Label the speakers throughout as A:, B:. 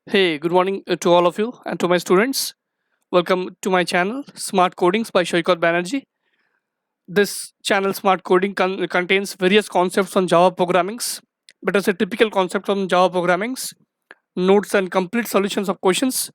A: Hey, good morning to all of you and to my students. Welcome to my channel, Smart Codings by Shoykot Banerjee. This channel, Smart Coding, contains various concepts on Java programmings, but as a typical concept on Java programmings, notes and complete solutions of questions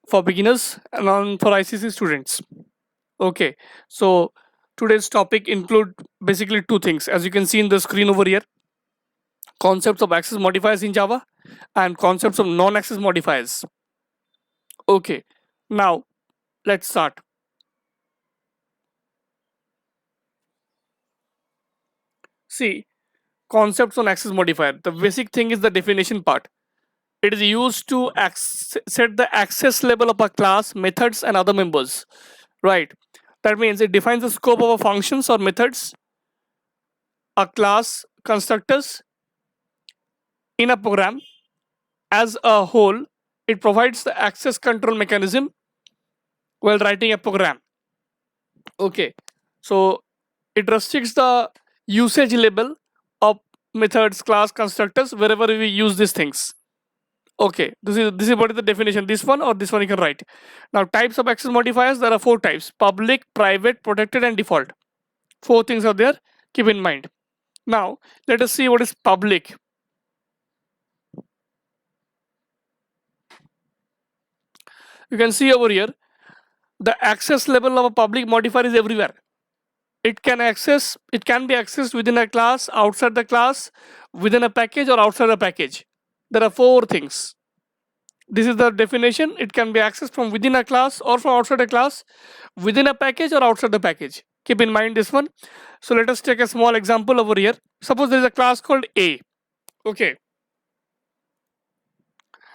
A: for beginners and for ICC students. Okay, so today's topic include basically two things. As you can see in the screen over here, concepts of access modifiers in Java and concepts of non-access modifiers. Okay, now let's start. See, concepts on access modifier. The basic thing is the definition part. It is used to set the access level of a class, methods, and other members. Right. That means it defines the scope of a functions or methods, a class, constructors in a program as a whole. It provides the access control mechanism while writing a program. Okay. So it restricts the usage level of methods, class, constructors wherever we use these things. Okay, this is what is the definition. This one or this one you can write. Now types of access modifiers, there are four types: public, private, protected, and default. Four things are there. Keep in mind. Now let us see what is public. You can see over here the access level of a public modifier is everywhere. It can be accessed within a class, outside the class, within a package, or outside the package. There are four things. This is the definition. It can be accessed from within a class or from outside a class, within a package or outside the package. Keep in mind this one. So let us take a small example over here. Suppose there is a class called A. Okay.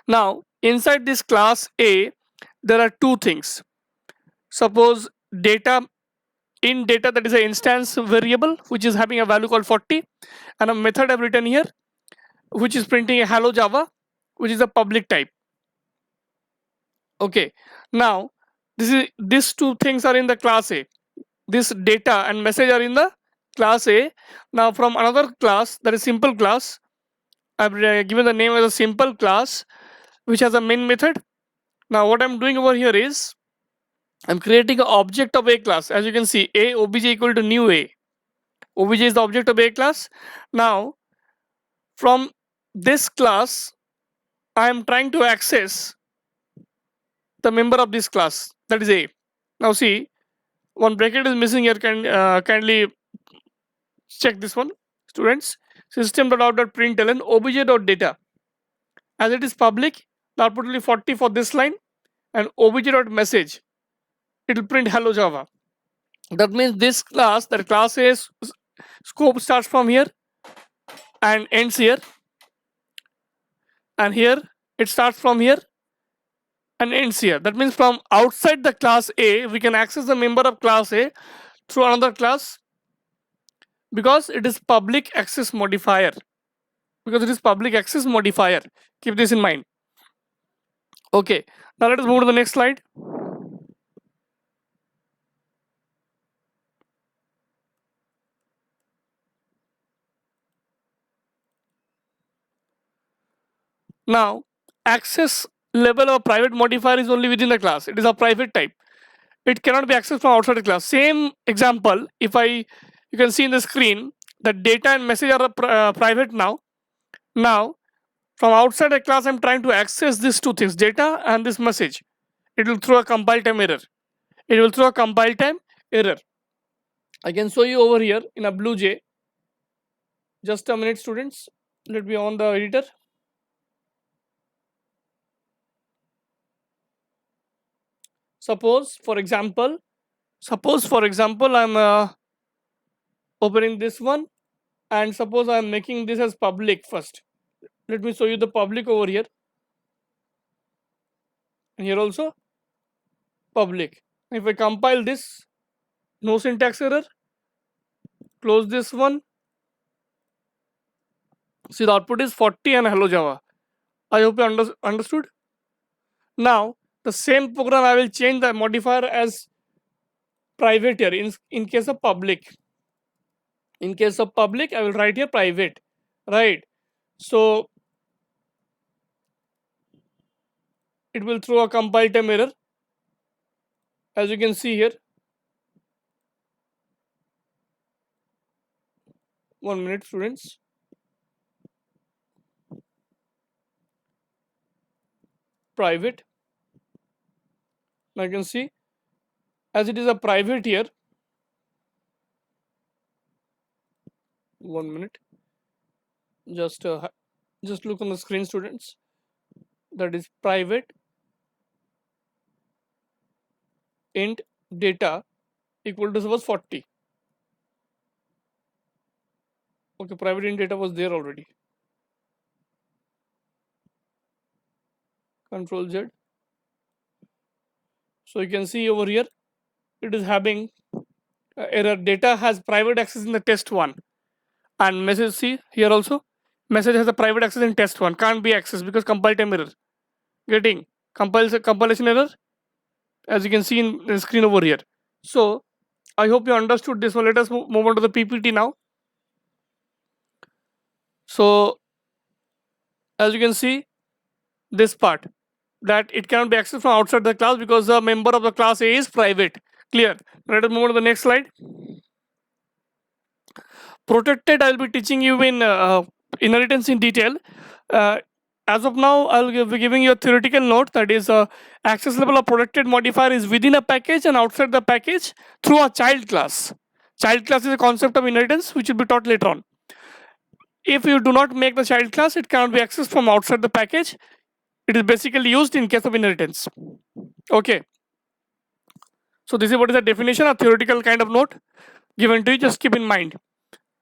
A: Now inside this class A, there are two things. Suppose data, in data, that is an instance variable which is having a value called 40, and a method I've written here which is printing a hello Java, which is a public type. Okay. Now these two things are in the class A. This data and message are in the class A. Now from another class, that is simple class, I've given the name as a simple class which has a main method. Now what I'm doing over here is I'm creating an object of A class. As you can see, A obj equal to new A. Obj is the object of A class. Now from this class, I am trying to access the member of this class, that is A. Now see, one bracket is missing here. Kindly check this one, students. System.out.println obj.data. As it is public, the output will be 40 for this line, and obj.message, it will print hello Java. That means this class, that class A's scope starts from here and ends here, and here it starts from here and ends here. That means from outside the class A, we can access the member of class A through another class, because it is public access modifier. Keep this in mind. Okay, now let us move to the next slide. Now access level of private modifier is only within the class. It is a private type. It cannot be accessed from outside the class. Same example, you can see in the screen that data and message are private now. Now from outside a class, I'm trying to access these two things, data and this message. It will throw a compile time error. I can show you over here in a BlueJ. Just a minute, students. Let me on the editor. Suppose for example, I'm opening this one, and suppose I'm making this as public first. Let me show you the public over here, and here also public. If I compile this, no syntax error, close this one. See, the output is 40 and hello Java. I hope you understood. Now the same program, I will change the modifier as private here in case of public. In case of public, I will write here private, right? So it will throw a compile time error, as you can see here. 1 minute, students. Private. Now you can see, as it is a private here. 1 minute. Just look on the screen, students. That is private int data equal to suppose 40. Okay, private int data was there already. Control Z. So you can see over here, it is having error. Data has private access in the test one, and message, see here also, message has a private access in test one, can't be accessed because compile time error. Getting compilation error, as you can see in the screen over here. So I hope you understood this one. Let us move on to the PPT now. So as you can see, this part, that it cannot be accessed from outside the class because the member of the class A is private. Clear? Let us move on to the next slide. Protected, I will be teaching you in inheritance in detail. As of now, I will be giving you a theoretical note, that is access level of protected modifier is within a package and outside the package through a child class. Child class is a concept of inheritance which will be taught later on. If you do not make the child class, it cannot be accessed from outside the package. It is basically used in case of inheritance. Okay. So this is what is the definition, a theoretical kind of note given to you. Just keep in mind.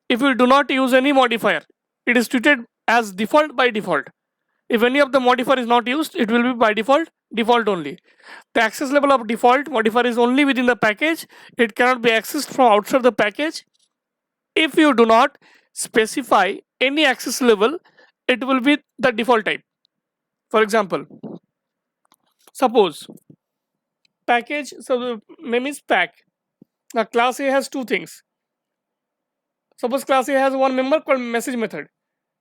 A: If you do not use any modifier, it is treated as default by default. If any of the modifier is not used, it will be by default only. The access level of default modifier is only within the package. It cannot be accessed from outside the package. If you do not specify any access level, it will be the default type. For example, suppose package, so the name is pack. Now class A has two things. Suppose class A has one member called message method,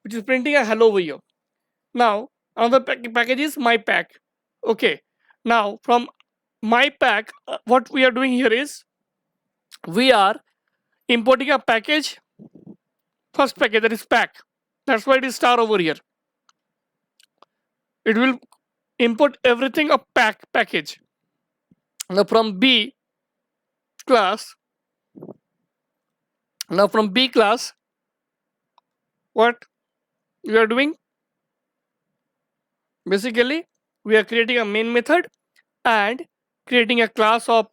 A: which is printing a hello over here. Now another package is my pack. Okay. Now from my pack, what we are doing here is we are importing a package, first package, that is pack. That's why it is star over here. It will import everything a package. Now from B class, what we are doing, basically we are creating a main method and creating a class of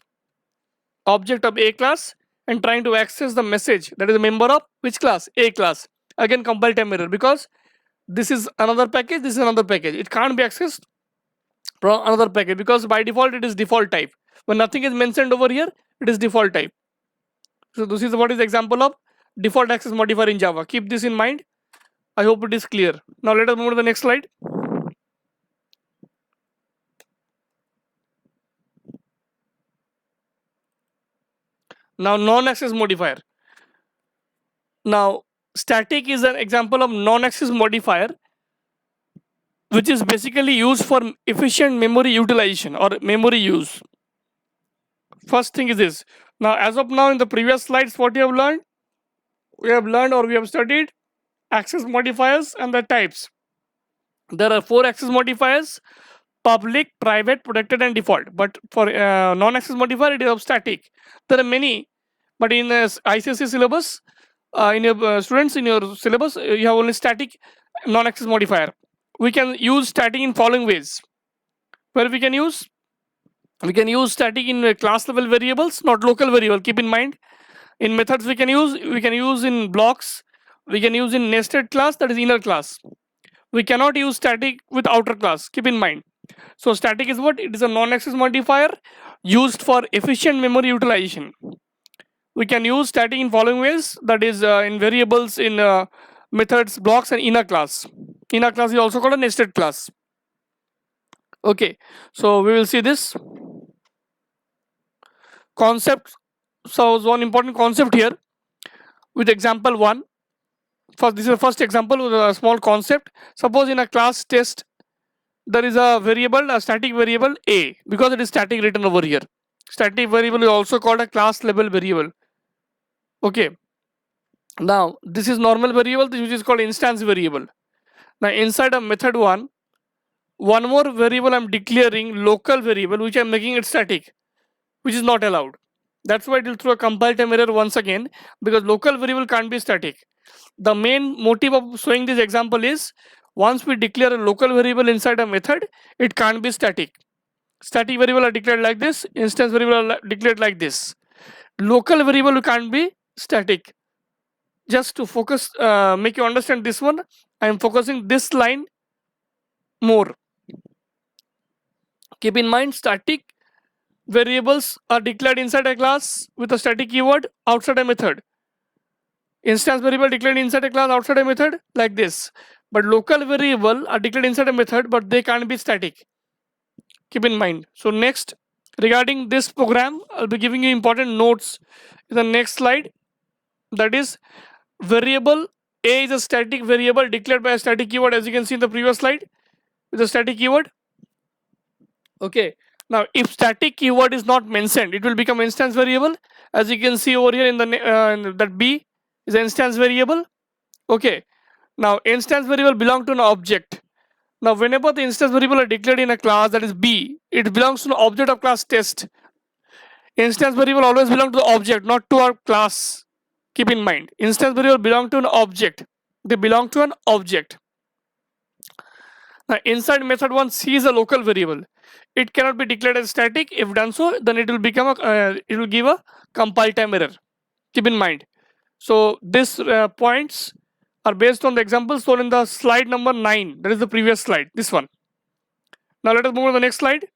A: object of A class and trying to access the message, that is a member of which class, A class. Again compile time error, because this is another package, this is another package. It can't be accessed from another package because by default it is default type. When nothing is mentioned over here, it is default type. So this is what is the example of default access modifier in Java. Keep this in mind. I hope it is clear. Now let us move to the next slide. Now non-access modifier. Now static is an example of non-access modifier, which is basically used for efficient memory utilization or memory use. First thing is this. Now as of now in the previous slides, what you have learned? We have learned or we have studied access modifiers and the types. There are 4 access modifiers: public, private, protected and default. But for non-access modifier, it is of static. There are many, but in ICSE syllabus, in your students, in your syllabus, you have only static non-access modifier. We can use static in following ways. Where we can use static in class level variables, not local variable. Keep in mind. In methods we can use in blocks, we can use in nested class, that is inner class. We cannot use static with outer class. Keep in mind. So static is what? It is a non-access modifier used for efficient memory utilization. We can use static in following ways, that is in variables, in methods, blocks and inner class. Inner class is also called a nested class. Okay, so we will see this concept. So one important concept here with example 1. First, this is the first example with a small concept. Suppose in a class test there is a variable, a static variable a, because it is static written over here. Static variable is also called a class level variable. Okay. Now this is normal variable, which is called instance variable. Now inside of method one more variable I'm declaring, local variable, which I'm making it static, which is not allowed. That's why it will throw a compile time error once again, because local variable can't be static. The main motive of showing this example is, once we declare a local variable inside a method, it can't be static. Static variable are declared like this, instance variable are declared like this. Local variable can't be static. Just to focus, make you understand this one, I am focusing this line more. Keep in mind, static variables are declared inside a class with a static keyword outside a method. Instance variable declared inside a class outside a method like this. But local variable are declared inside a method, but they can't be static. Keep in mind. So next, regarding this program, I'll be giving you important notes in the next slide. That is, variable a is a static variable declared by a static keyword, as you can see in the previous slide with a static keyword. Okay. Now, if static keyword is not mentioned, it will become instance variable. As you can see over here in the that b is an instance variable. Okay. Now, instance variable belong to an object. Now, whenever the instance variable are declared in a class, that is b, it belongs to an object of class test. Instance variable always belong to the object, not to our class. Keep in mind, instance variable belong to an object. They belong to an object. Now, inside method 1, c is a local variable. It cannot be declared as static. If done so, then it will become it will give a compile time error. Keep in mind. So these points are based on the examples shown in the slide number 9. That is the previous slide. This one. Now let us move on to the next slide.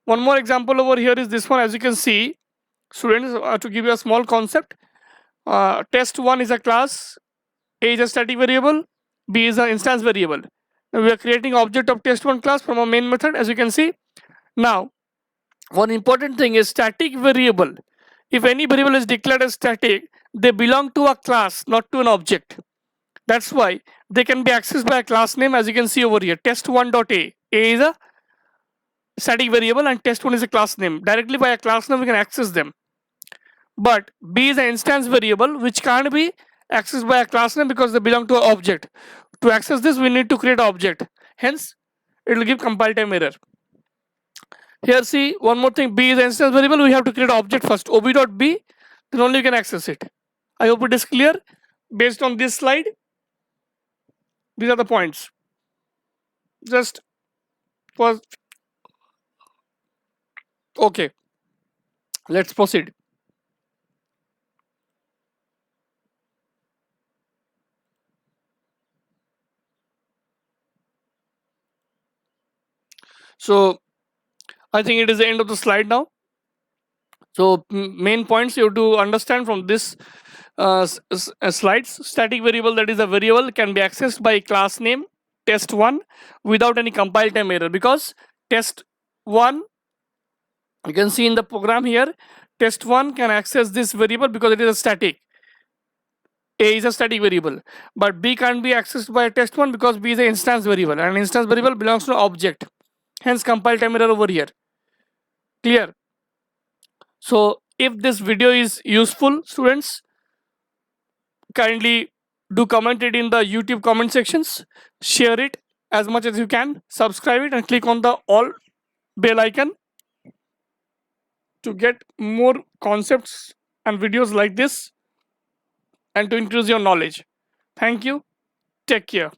A: One more example over here is this one. As you can see, students, to give you a small concept, test1 is a class, a is a static variable, b is an instance variable. Now we are creating object of test1 class from a main method, as you can see. Now, one important thing is static variable. If any variable is declared as static, they belong to a class, not to an object. That's why they can be accessed by a class name, as you can see over here, test1.a. A is a static variable and test1 is a class name. Directly by a class name we can access them. But b is an instance variable which can't be accessed by a class name because they belong to an object. To access this, we need to create an object. Hence, it will give compile time error. Here see, one more thing, b is an instance variable, we have to create an object first, ob.b, then only you can access it. I hope it is clear. Based on this slide, these are the points. Just for okay, let's proceed. So I think it is the end of the slide now. So main points you have to understand from this slides. Static variable, that is a variable, can be accessed by class name test1 without any compile time error, because test1, you can see in the program here, test1 can access this variable because it is a static. A is a static variable, but B can't be accessed by test1 because B is an instance variable, and instance variable belongs to an object. Hence compile time error over here. Clear? So if this video is useful, students, kindly do comment it in the YouTube comment sections, share it as much as you can, subscribe it and click on the all bell icon to get more concepts and videos like this and to increase your knowledge. Thank you. Take care.